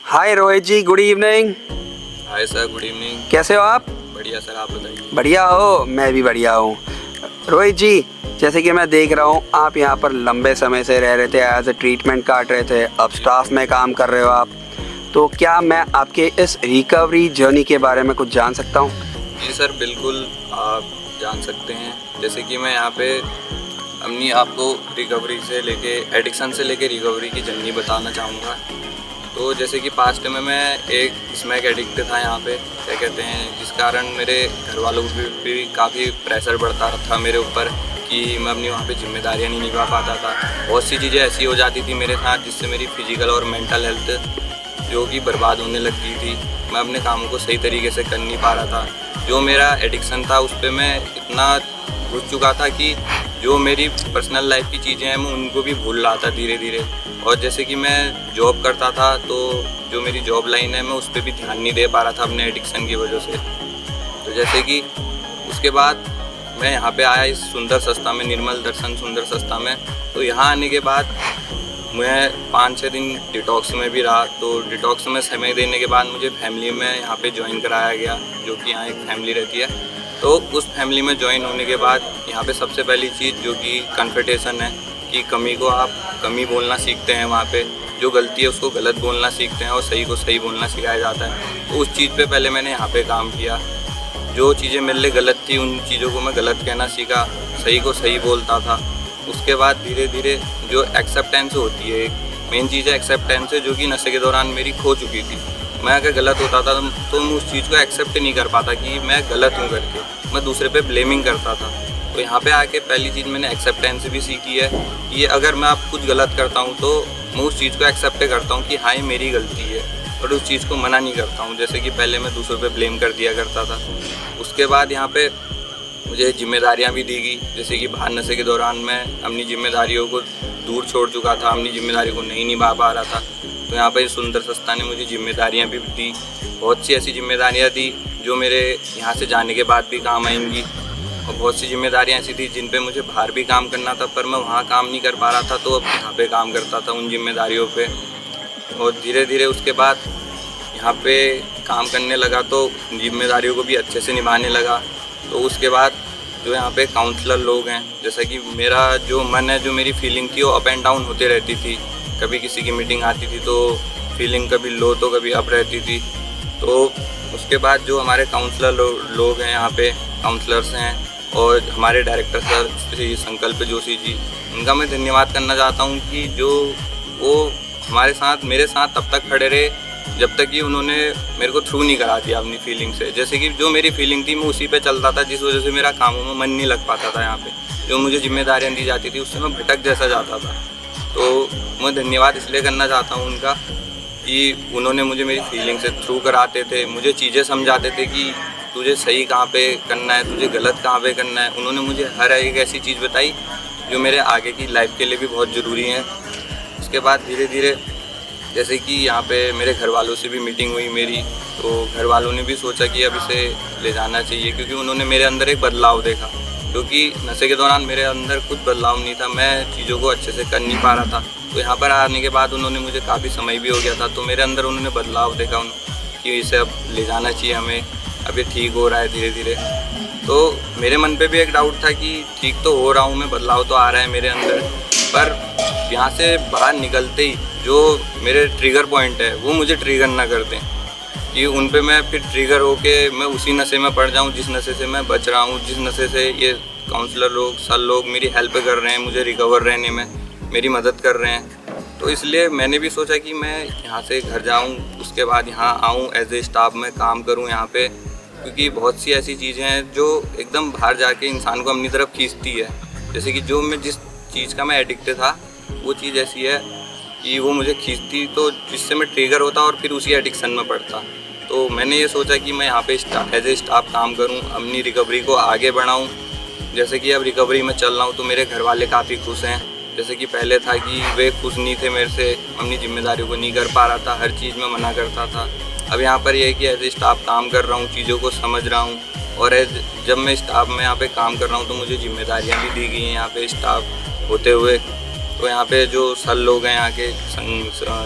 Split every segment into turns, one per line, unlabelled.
हाय Rohit ji, good evening.
Hi sir, good evening.
कैसे हो आप?
बढ़िया सर, आप बताइए।
बढ़िया हो? मैं भी बढ़िया हूँ। रोहित जी, जैसे कि मैं देख रहा हूँ आप यहाँ पर लंबे समय से रह रहे थे, एज ए ट्रीटमेंट काट रहे थे, अब स्टाफ में काम कर रहे हो आप, तो क्या मैं आपके इस रिकवरी जर्नी के बारे में कुछ जान सकता हूँ?
जी सर, बिल्कुल आप जान सकते हैं। जैसे कि मैं यहाँ पे अपनी आपको रिकवरी से लेके एडिक्शन से लेके रिकवरी की जर्नी बताना चाहूँगा। तो जैसे कि पास्ट में मैं एक स्मैक एडिक्ट था यहाँ पे, क्या कहते हैं, जिस कारण मेरे घर वालों पे भी काफ़ी प्रेशर बढ़ता था मेरे ऊपर कि मैं अपनी वहाँ पे जिम्मेदारियाँ नहीं निभा पाता था। बहुत सी चीज़ें ऐसी हो जाती थी मेरे साथ जिससे मेरी फिजिकल और मेंटल हेल्थ जो कि बर्बाद होने लग गई थी। मैं अपने कामों को सही तरीके से कर नहीं पा रहा था। जो मेरा एडिक्शन था उस पर मैं इतना घुस चुका था कि जो मेरी पर्सनल लाइफ की चीज़ें हैं मैं उनको भी भूल रहा था धीरे धीरे। और जैसे कि मैं जॉब करता था तो जो मेरी जॉब लाइन है मैं उस पर भी ध्यान नहीं दे पा रहा था अपने एडिक्शन की वजह से। तो जैसे कि उसके बाद मैं यहाँ पे आया इस सुंदर संस्था में, निर्मल दर्शन सुंदर संस्था में। तो यहाँ आने के बाद मैं 5-6 दिन डिटॉक्स में भी रहा। तो डिटॉक्स में समय देने के बाद मुझे फैमिली में यहाँ पे ज्वाइन कराया गया, जो कि यहाँ एक फैमिली रहती है। तो उस फैमिली में ज्वाइन होने के बाद यहाँ पे सबसे पहली चीज़ जो कि कन्फेटेशन है कि कमी को आप कमी बोलना सीखते हैं। वहाँ पे जो गलती है उसको गलत बोलना सीखते हैं और सही को सही बोलना सिखाया जाता है। तो उस चीज़ पे पहले मैंने यहाँ पे काम किया। जो चीज़ें मेरे लिए गलत थी उन चीज़ों को मैं गलत कहना सीखा, सही को सही बोलता था। उसके बाद धीरे धीरे जो एक्सेप्टेंस होती है, एक मेन चीज़ है एक्सेप्टेंस है, जो कि नशे के दौरान मेरी खो चुकी थी। मैं अगर गलत होता था तो मैं उस चीज़ को एक्सेप्ट नहीं कर पाता कि मैं गलत हूँ करके, मैं दूसरे पे ब्लेमिंग करता था। तो यहाँ पे आके पहली चीज़ मैंने एक्सेप्टेंस भी सीखी है कि ये अगर मैं आप कुछ गलत करता हूँ तो मैं उस चीज़ को एक्सेप्ट करता हूँ कि हाँ ये मेरी गलती है, और उस चीज़ को मना नहीं करता हूँ। जैसे कि पहले मैं दूसरों पे ब्लेम कर दिया करता था। उसके बाद यहाँ पे मुझे जिम्मेदारियाँ भी दी गई। जैसे कि बाहर नशे के दौरान मैं अपनी जिम्मेदारियों को दूर छोड़ चुका था, अपनी जिम्मेदारी को नहीं निभा पा रहा था। तो यहाँ पर सुंदर संस्था ने मुझे जिम्मेदारियाँ भी दी, बहुत सी ऐसी जिम्मेदारियाँ दी जो मेरे यहाँ से जाने के बाद भी काम आएंगी। और बहुत सी जिम्मेदारियाँ ऐसी थी जिन पे मुझे बाहर भी काम करना था, पर मैं वहाँ काम नहीं कर पा रहा था, तो अब यहाँ पे काम करता था उन जिम्मेदारियों पे। और धीरे धीरे उसके बाद यहाँ पे काम करने लगा तो जिम्मेदारियों को भी अच्छे से निभाने लगा। तो उसके बाद जो यहाँ पे काउंसलर लोग हैं, जैसा कि मेरा जो मन है, जो मेरी फीलिंग थी वो अप एंड डाउन होते रहती थी। कभी किसी की मीटिंग आती थी तो फीलिंग कभी लो तो कभी अप रहती थी। तो उसके बाद जो हमारे काउंसलर लोग हैं यहाँ पे, काउंसलर्स हैं, और हमारे डायरेक्टर सर श्री संकल्प जोशी जी, उनका मैं धन्यवाद करना चाहता हूँ कि जो वो हमारे साथ मेरे साथ तब तक खड़े रहे जब तक कि उन्होंने मेरे को थ्रू नहीं करा दिया अपनी फीलिंग से। जैसे कि जो मेरी फीलिंग थी मैं उसी पे चलता था, जिस वजह से मेरा कामों में मन नहीं लग पाता था। यहाँ पे जो मुझे जिम्मेदारियाँ दी जाती थी उससे मैं भटक जैसा जाता था। तो मैं धन्यवाद इसलिए करना चाहता हूँ उनका कि उन्होंने मुझे मेरी फीलिंग से थ्रू कराते थे, मुझे चीज़ें समझाते थे कि तुझे सही कहाँ पे करना है, तुझे गलत कहाँ पे करना है। उन्होंने मुझे हर एक ऐसी चीज़ बताई जो मेरे आगे की लाइफ के लिए भी बहुत ज़रूरी है। उसके बाद धीरे धीरे जैसे कि यहाँ पे मेरे घर वालों से भी मीटिंग हुई मेरी, तो घर वालों ने भी सोचा कि अब इसे ले जाना चाहिए, क्योंकि उन्होंने मेरे अंदर एक बदलाव देखा, क्योंकि नशे के दौरान मेरे अंदर कुछ बदलाव नहीं था, मैं चीज़ों को अच्छे से कर नहीं पा रहा था। तो यहाँ पर आने के बाद उन्होंने मुझे काफ़ी समय भी हो गया था, तो मेरे अंदर उन्होंने बदलाव देखा कि इसे अब ले जाना चाहिए हमें, अब ये ठीक हो रहा है धीरे धीरे। तो मेरे मन पे भी एक डाउट था कि ठीक तो हो रहा हूँ मैं, बदलाव तो आ रहा है मेरे अंदर, पर यहाँ से बाहर निकलते ही जो मेरे ट्रिगर पॉइंट है वो मुझे ट्रिगर ना कर दें कि उन पे मैं फिर ट्रिगर होके मैं उसी नशे में पड़ जाऊँ जिस नशे से मैं बच रहा हूँ, जिस नशे से ये काउंसलर लोग, सर लोग मेरी हेल्प कर रहे हैं, मुझे रिकवर रहने में मेरी मदद कर रहे हैं। तो इसलिए मैंने भी सोचा कि मैं यहाँ से घर जाऊँ, उसके बाद यहाँ आऊँ, एज ए स्टाफ में काम करूँ यहाँ पे, क्योंकि बहुत सी ऐसी चीज़ें हैं जो एकदम बाहर जाके इंसान को अपनी तरफ खींचती है। जैसे कि जो मैं जिस चीज़ का मैं एडिक्ट था वो चीज़ ऐसी है कि वो मुझे खींचती, तो जिससे मैं ट्रिगर होता और फिर उसी एडिक्शन में पड़ता। तो मैंने ये सोचा कि मैं यहाँ पे एज ए स्टाफ काम करूँ, अपनी रिकवरी को आगे बढ़ाऊँ। जैसे कि अब रिकवरी में चल रहा हूँ तो मेरे घर वाले काफ़ी खुश हैं। जैसे कि पहले था कि वे खुश नहीं थे मेरे से, अपनी जिम्मेदारियों को नहीं कर पा रहा था, हर चीज़ में मना करता था। अब यहाँ पर यह है कि एज ए स्टाफ काम कर रहा हूँ, चीज़ों को समझ रहा हूँ, और जब मैं स्टाफ में यहाँ पे काम कर रहा हूँ तो मुझे जिम्मेदारियाँ भी दी गई हैं यहाँ पे स्टाफ होते हुए। तो यहाँ पे जो सर लोग हैं यहाँ के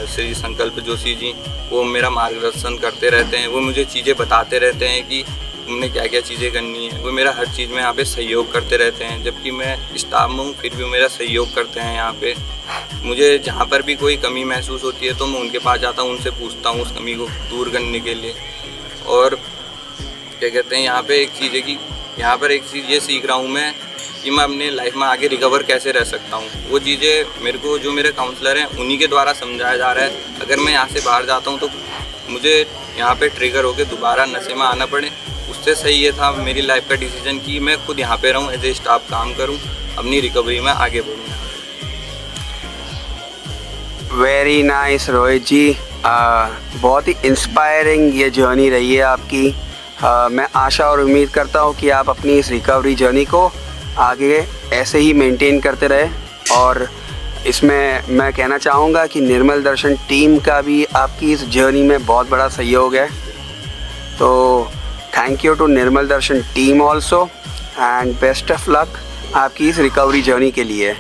श्री संकल्प जोशी जी, वो मेरा मार्गदर्शन करते रहते हैं। वो मुझे चीज़ें बताते रहते हैं कि तुमने क्या क्या चीज़ें करनी है। वो मेरा हर चीज़ में यहाँ पे सहयोग करते रहते हैं। जबकि मैं स्टाफ में हूँ फिर भी मेरा सहयोग करते हैं यहाँ पे। मुझे जहाँ पर भी कोई कमी महसूस होती है तो मैं उनके पास जाता हूँ, उनसे पूछता हूँ उस कमी को दूर करने के लिए। और क्या कहते हैं, यहाँ पे एक चीज़ है कि यहाँ पर एक चीज़ ये सीख रहा हूँ मैं कि मैं अपने लाइफ में आगे रिकवर कैसे रह सकता हूँ। वो चीज़ें मेरे को जो मेरे काउंसलर हैं उन्हीं के द्वारा समझाया जा रहा है। अगर मैं यहाँ से बाहर जाता हूँ तो मुझे यहाँ पे ट्रिगर होकर दोबारा नशे में आना पड़े, उससे सही ये था मेरी लाइफ का डिसीजन कि मैं खुद यहाँ पे रहूँ, एज ए स्टाफ काम करूँ, अपनी रिकवरी में आगे बढ़ूँ।
वेरी नाइस रोहित जी, बहुत ही इंस्पायरिंग ये जर्नी रही है आपकी। मैं आशा और उम्मीद करता हूँ कि आप अपनी इस रिकवरी जर्नी को आगे ऐसे ही मेंटेन करते रहे। और इसमें मैं कहना चाहूँगा कि निर्मल दर्शन टीम का भी आपकी इस जर्नी में बहुत बड़ा सहयोग है। तो thank you to Nirmal Darshan team also and best of luck आपकी इस रिकवरी जर्नी के लिए।